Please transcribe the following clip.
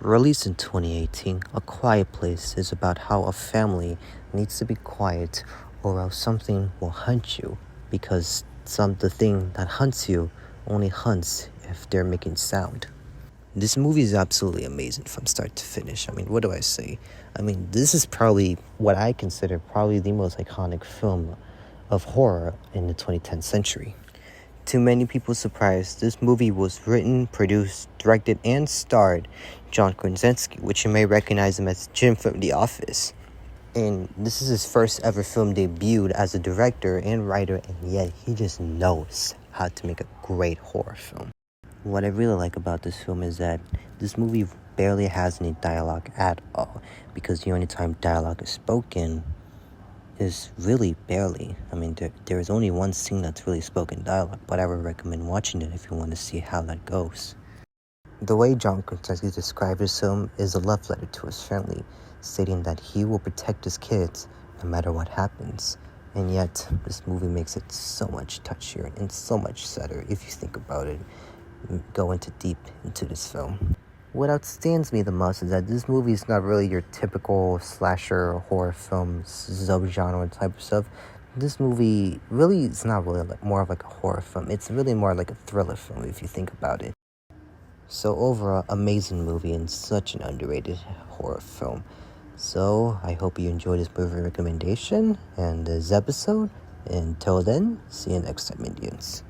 Released in 2018, A Quiet Place is about how a family needs to be quiet or else something will hunt you because the thing that hunts you only hunts if they're making sound. This movie is absolutely amazing from start to finish. I mean, what do I say? I mean, this is probably what I consider probably the most iconic film of horror in the 2010th century. To many people's surprise, this movie was written, produced, directed, and starred John Krasinski, which you may recognize him as Jim from The Office. And this is his first ever film debut as a director and writer, and yet he just knows how to make a great horror film. What I really like about this film is that this movie barely has any dialogue at all, because the only time dialogue is spoken is really barely. I mean, there is only one scene that's really spoken dialogue, but I would recommend watching it if you want to see how that goes. The way John Krasinski described his film is a love letter to his family, stating that he will protect his kids no matter what happens. And yet, this movie makes it so much touchier and so much sadder if you think about it. Go into deep into this film. What outstands me the most is that this movie is not really your typical slasher horror film subgenre type of stuff. This movie really is not really more of like a horror film. It's really more like a thriller film if you think about it. So overall, amazing movie and such an underrated horror film. So I hope you enjoyed this movie recommendation and this episode. Until then, see you next time, Indians.